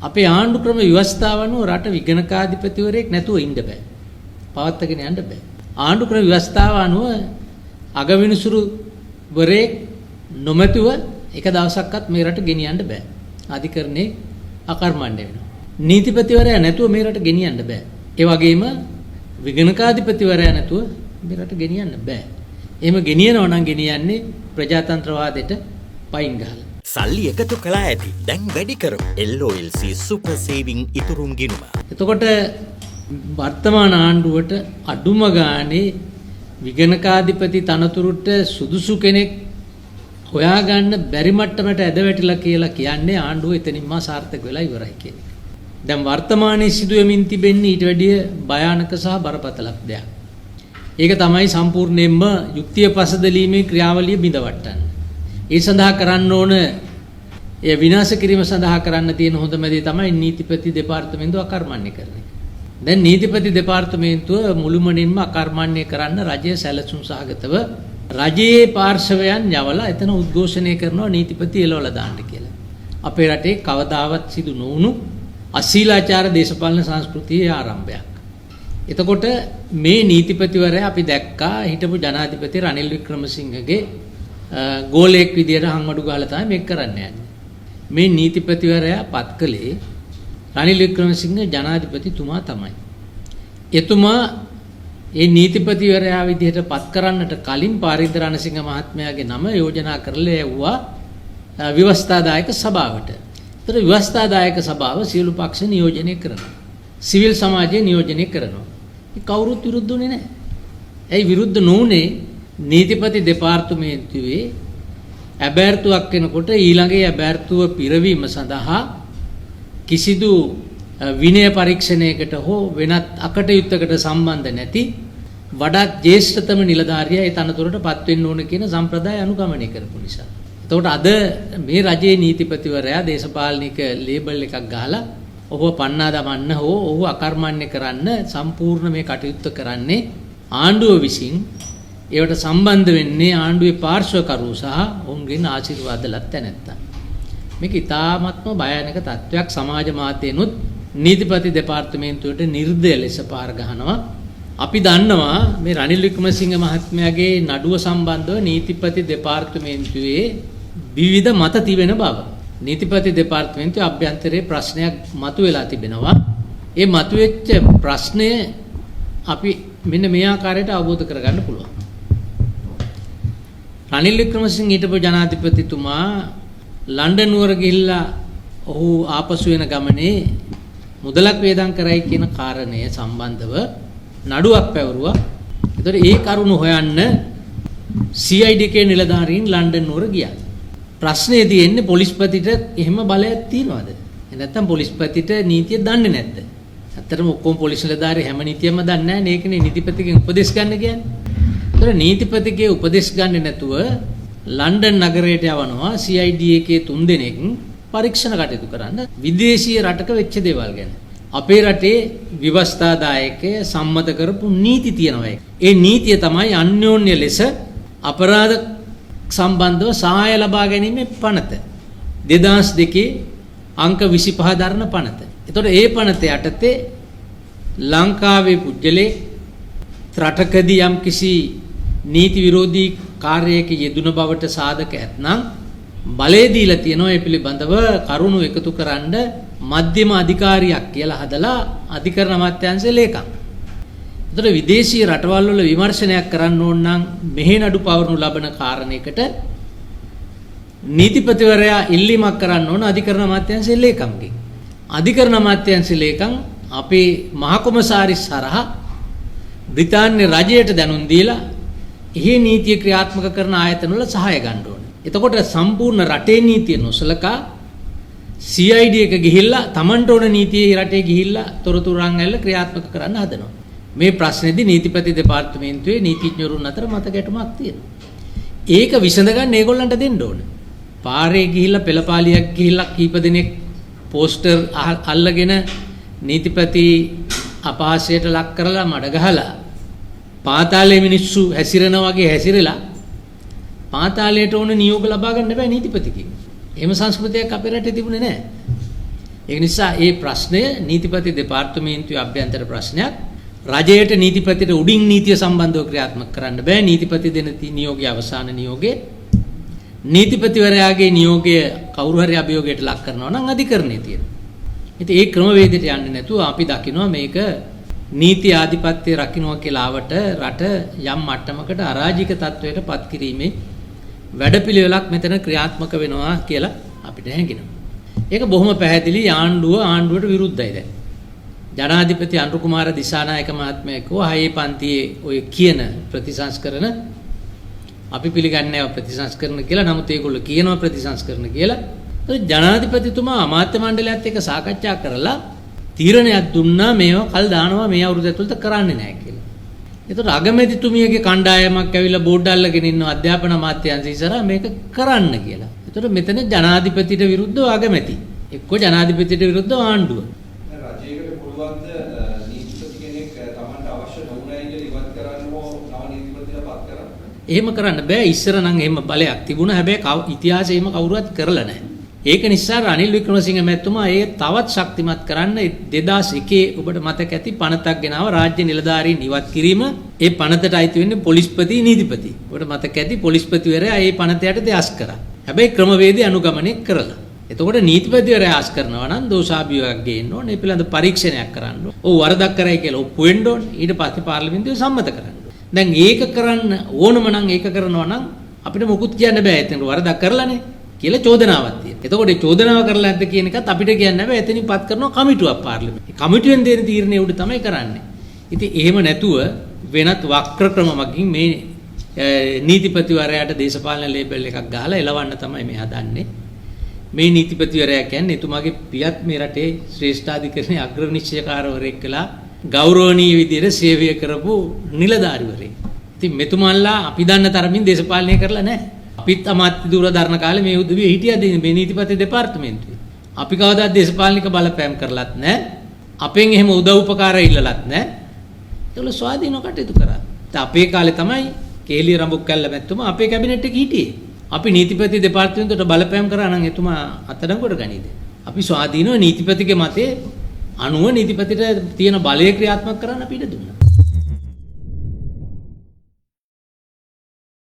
අපේ ආණ්ඩු ක්‍රම ව්‍යවස්ථාව අනුව රට විගණකාධිපතිවරයෙක් නැතුව ඉන්න බෑ. පවත්වාගෙන යන්න බෑ. ආණ්ඩු ක්‍රම ව්‍යවස්ථාව අනුව අගවිනිසුරු වරයෙක් නොමැතිව එක දවසක්වත් මේ රට ගෙනියන්න බෑ. අධිකරණේ අකර්මණ්‍ය වෙනවා. නීතිපතිවරයා නැතුව මේ රට ගෙනියන්න බෑ. ඒ වගේම විගණකාධිපතිවරයා නැතුව මේ රට ගෙනියන්න බෑ. එහෙම ගෙනියනවා නම් ගෙනියන්නේ ප්‍රජාතන්ත්‍රවාදයට පයින් ගහලා. සල්ලි එකතු කළා ඇති. දැන් වැඩි කරමු. LOLC සුපර් සේවිං ඉතුරුම් ගිණුම. එතකොට වර්තමාන ආණ්ඩුවට අඩුම ගානේ විගණකාධිපති තනතුරට සුදුසු කෙනෙක් හොයාගන්න බැරි මට්ටමට ඇද වැටිලා කියලා කියන්නේ ආණ්ඩුව එතනින්ම සාර්ථක වෙලා ඉවරයි කියන එක. දැන් වර්තමානයේ සිදුවෙමින් තිබෙන්නේ ඊට වැඩිය භයානක සහ බරපතල දෙයක්. ඒක තමයි සම්පූර්ණයෙන්ම යුක්තිය පසදලීමේ ක්‍රියාවලිය බිඳවට්ටන්න. ඒ සඳහා කරන්න ඕන ඒ විනාශ කිරීම සඳහා කරන්න තියෙන හොඳම දේ තමයි නීතිපති දෙපාර්තමේන්තුව අකර්මණ්‍ය කරන එක. දැන් නීතිපති දෙපාර්තමේන්තුව මුළුමනින්ම අකර්මණ්‍ය කරන්න රජය සැලසුම් සහගතව රජයේ පාර්ශවයන් යවලා එතන උද්ඝෝෂණය කරනවා නීතිපති එළවලා දාන්න කියලා. අපේ රටේ කවදාවත් සිදු නොවුණු අශීලාචාර දේශපාලන සංස්කෘතියේ ආරම්භයක්. එතකොට මේ නීතිපතිවරයා අපි දැක්කා හිටපු ජනාධිපති රනිල් වික්‍රමසිංහගේ ගෝලයක් විදියට හංවඩු ගහලා තමයි මේක කරන්න යන්නේ. මේ නීතිපතිවරයා පත් කළේ රනිල් වික්‍රමසිංහ ජනාධිපතිතුමා තමයි. එතුමා ඒ නීතිපතිවරයා විදියට පත් කරන්නට කලින් පාරිද්ද රණසිංහ මහත්මයාගේ නම යෝජනා කරලා යවුවා ව්‍යවස්ථාදායක සභාවට. ඒතර ව්‍යවස්ථාදායක සභාව සියලු පක්ෂ නියෝජනය කරනවා. සිවිල් සමාජය නියෝජනය කරනවා. ඒ කවුරුත් විරුද්ධුනේ නැහැ. ඇයි විරුද්ධ නොවුනේ? නීතිපති දෙපාර්තමේන්තුවේ අබෑර්තුවක් වෙනකොට ඊළඟේ අබෑර්තුව පිරවීම සඳහා කිසිදු විනය පරීක්ෂණයකට හෝ වෙනත් අකටයුත්තකට සම්බන්ධ නැති වඩාත් ජ්‍යෙෂ්ඨතම නිලධාරියා ඒ තනතුරට පත් වෙන්න ඕන කියන සම්ප්‍රදාය අනුගමනය කරපු නිසා. එතකොට අද මේ රජයේ නීතිපතිවරයා දේශපාලනික ලේබල් එකක් ගහලා ඔහුව පන්නා දමන්න හෝ ඔහුව අකර්මණ්‍ය කරන්න සම්පූර්ණ මේ කටයුත්ත කරන්නේ ආණ්ඩුව විසින්. ඒවට සම්බන්ධ වෙන්නේ ආණ්ඩුවේ පාර්ශ්වකරු සහ ඔවුන්ගෙන් ආශිර්වාද ලත් නැත්තා. මේක ඉතාමත්ම භයානක තත්වයක්. සමාජ මාධ්‍යනොත් නීතිපති දෙපාර්තමේන්තුවට නිර්දය ලෙස පාර ගහනවා. අපි දන්නවා මේ රනිල් වික්‍රමසිංහ මහත්මයාගේ නඩුව සම්බන්ධව නීතිපති දෙපාර්තමේන්තුවේ විවිධ මත තිබෙන බව. නීතිපති දෙපාර්තමේන්තුවේ අභ්‍යන්තරයේ ප්‍රශ්නයක් මතුවලා තිබෙනවා. ඒ මතුවෙච්ච ප්‍රශ්නය අපි මෙන්න මේ ආකාරයට අවබෝධ කරගන්න පුළුවන්. රනිල් වික්‍රමසිංහ හිටපු ජනාධිපතිතුමා ලන්ඩන් නුවර ගිහිල්ලා ඔහු ආපසු වෙන ගමනේ මුදලක් වේදම් කරයි කියන කාරණය සම්බන්ධව නඩුවක් පැවරුවා. ඒතර ඒ කරුණ හොයන්න CID කේ නිලධාරීන් ලන්ඩන් නුවර ගියා. ප්‍රශ්නේ තියෙන්නේ පොලිස්පතිට එහෙම බලයක් තියනවද? නැත්නම් පොලිස්පතිට නීතිය දන්නේ නැද්ද? ඇත්තටම ඔක්කොම පොලිස් නිලධාරී හැම නීතියක්ම දන්නේ නැහැ නේ. ඒකනේ නීතිපතිගෙන් උපදෙස් ගන්න කියන්නේ. ඒතර නීතිපතිගේ උපදෙස් ගන්න නැතුව ලන්ඩන් නගරයට යවනවා CID එකේ 3 දෙනෙක් පරීක්ෂණ කටයුතු කරන්න විදේශීය රටක වෙච්ච දේවල් ගැන. අපේ රටේ ව්‍යවස්ථාදායකය සම්මත කරපු නීති තියෙනවා. ඒ නීතිය තමයි අන්‍යෝන්‍ය ලෙස අපරාධ සම්බන්ධව සහාය ලබා ගැනීමේ පනත. 2002 අංක 25 දරන පනත. එතකොට ඒ පනත යටතේ ලංකාවේ පුජ්‍යලේ රටකදී යම් කිසි නීති විරෝධී කාර්යයක යෙදුන බවට සාධක ඇතනම් බලය දීලා තියෙනවා. ඒ පිළිබඳව කරුණු එකතු කරන්න මධ්‍යම අධිකාරියක් කියලා හදලා අධිකරණ අමාත්‍යාංශයේ ලේකම්. ඒතර විදේශීය රටවල් වල විමර්ශනයක් කරන්න ඕන නම් මෙහි නඩු පවරනු ලබන කාරණයකට නීතිපතිවරයා ඉල්ලීමක් කරන්න ඕන අධිකරණ අමාත්‍යාංශයේ ලේකම්ගෙන්. අධිකරණ අමාත්‍යාංශයේ ලේකම් අපේ මහ කොමසාරිස් හරහා බ්‍රිතාන්‍ය රජයට දැනුම් දීලා එහි නීතිය ක්‍රියාත්මක කරන ආයතන වල සහාය ගන්න ඕනේ. එතකොට සම්පූර්ණ රටේ නීතිය නොසලකා CID එක ගිහිල්ලා Tamanට ඕන නීතියේ රටේ ගිහිල්ලා තොරතුරු රංගල්ල ක්‍රියාත්මක කරන්න හදනවා. මේ ප්‍රශ්නේදී නීතිපති දෙපාර්තමේන්තුවේ නීතිඥවරුන් අතර මත ගැටුමක් තියෙනවා. ඒක විසඳ ගන්න ඒගොල්ලන්ට දෙන්න ඕනේ. පාරේ ගිහිල්ලා පෙළපාලියක් ගිහිල්ලා කීප දිනෙක පෝස්ටර් අල්ලගෙන නීතිපති අපහාසයට ලක් කරලා මඩ ගහලා පාතාලයේ මිනිස්සු හැසිරෙනා වගේ හැසිරෙලා පාතාලයට ඕන නියෝග ලබා ගන්න බෑ නීතිපතිකින්. එහෙම සංස්කෘතියක් අපේ රටේ තිබුණේ නැහැ. ඒ නිසා මේ ප්‍රශ්නය නීතිපති දෙපාර්තමේන්තුවේ අභ්‍යන්තර ප්‍රශ්නයක්. රජයට නීතිපතිට උඩින් නීතිය සම්බන්ධව ක්‍රියාත්මක කරන්න බෑ. නීතිපති දෙන නියෝගය අවසාන නියෝගය. නීතිපතිවරයාගේ නියෝගය කවුරු හරි අභියෝගයට ලක් කරනවා නම් අධිකරණයේ තියෙනවා. ඉතින් ඒ ක්‍රමවේදයට යන්නේ නැතුව අපි දකිනවා මේක නීති ආධිපත්‍ය රකින්නවා කියලා ආවට රට යම් මට්ටමකට අරාජික තත්වයට පත් කිරීමේ වැඩපිළිවෙලක් මෙතන ක්‍රියාත්මක වෙනවා කියලා අපිට හැඟෙනවා. ඒක බොහොම පැහැදිලි ආණ්ඩුවට විරුද්ධයි දැන්. ජනාධිපති අනුර කුමාර දිසානායක මහත්මයා කිව්වා හයේ පන්තියේ ඔය කියන ප්‍රතිසංස්කරණ අපි පිළිගන්නේ නැහැ ප්‍රතිසංස්කරණ කියලා. නමුත් ඒගොල්ලෝ කියනවා ප්‍රතිසංස්කරණ කියලා. ජනාධිපතිතුමා අමාත්‍ය මණ්ඩලයත් එක්ක සාකච්ඡා කරලා තීරණයක් දුන්නා මේවා කල් දානවා මේ අවුරුද්ද ඇතුළත කරන්නේ නැහැ කියලා. ඒතකොට අගමැතිතුමියගේ කණ්ඩායමක් ඇවිල්ලා බෝඩ් අල්ලගෙන ඉන්න අධ්‍යාපන අමාත්‍යාංශය ඉස්සරහා මේක කරන්න කියලා. ඒතකොට මෙතන ජනාධිපතිට විරුද්ධව අගමැති. එක්ක ජනාධිපතිට විරුද්ධව ආණ්ඩුව. රජයකට පුළුවන් ද නීතිපති කෙනෙක් තමන්ට අවශ්‍ය නොවුනයි කියලා ඉවත් කරන්න හෝ නව නීතිපතිලා පත් කරන්න? එහෙම කරන්න බෑ. ඉස්සර නම් එහෙම බලයක් තිබුණා. හැබැයි ඉතිහාසයේ එහෙම කවුරුවත් කරලා නැහැ. ඒක නිසා රනිල් වික්‍රමසිංහ මැතිතුමා ඒ තවත් ශක්තිමත් කරන්න 2001 ඔබට මතක ඇති පනතක් ගෙනාව රාජ්‍ය නිලධාරීන් ඉවත් කිරීම. ඒ පනතට අයිති වෙන්නේ පොලිස්පති නීතිපති. ඔබට මතක ඇති පොලිස්පතිවරයා ඒ පනත යටතේ අස් කරා. හැබැයි ක්‍රමවේදය අනුගමනය කරලා. එතකොට නීතිපතිවරයා අස් කරනවා නම් දෝෂාභියෝගයක් ගේන්න ඕනේ. ඒ පිළිබඳ පරීක්ෂණයක් කරන්න ඕනේ. ඔව් වරදක් කරයි කියලා ඔප්පු වෙන්න ඕනේ. ඊට පස්සේ පාර්ලිමේන්තුවේ සම්මත කරන්න ඕනේ. දැන් ඒක කරන්න ඕනම නම් ඒක කරනවා නම් අපිට මොකුත් කියන්න බෑ. එතන වරදක් කරලානේ කියලා චෝදනාවක් තියෙනවා. එතකොට ඒ චෝදනාව කරලා නැද්ද කියන එකත් අපිට කියන්න බෑ. එතනින් පත් කරනවා කමිටුවක් පාර්ලිමේන්තුවේ. කමිටුවෙන් දෙන තීරණය උඩ තමයි කරන්නේ. ඉතින් එහෙම නැතුව වෙනත් වක්‍ර ක්‍රම මගින් මේ නීතිපතිවරයාට දේශපාලන ලේබල් එකක් ගහලා එලවන්න තමයි මේ හදන්නේ. මේ නීතිපතිවරයා කියන්නේ එතුමාගේ පියත් මේ රටේ ශ්‍රේෂ්ඨාධිකරණයේ අග්‍රනිශ්චයකාරවරයෙක් කියලා ගෞරවනීය විදිහට සේවය කරපු නිලධාරිවරයෙක්. ඉතින් මෙතුමන්ලා අපි දන්න තරමින් දේශපාලනය කරලා නැහැ. අපිත් අමාත්‍ය දුර දරන කාලේ මේ උදවිය හිටියද මේ නීතිපති දෙපාර්තමේන්තුවේ. අපි කවදාවත් දේශපාලනික බලපෑම් කරලත් නැහැ. අපෙන් එහෙම උදව් උපකාර ඉල්ලලත් නැහැ. ඒවල ස්වාධීනව කටයුතු කරා. අපේ කාලේ තමයි කේලිය රඹුක්කැල්ල මැතිතුමා අපේ කැබිනට් එකේ හිටියේ. අපි නීතිපති දෙපාර්තමේන්තුවට බලපෑම් කරා නම් එතුමා අත්අඩංගුවට ගනීද? අපි ස්වාධීනව නීතිපතිගේ මතේ අනුව නීතිපතිට තියෙන බලය ක්‍රියාත්මක කරන්න අපි ඉඩ දුන්නා.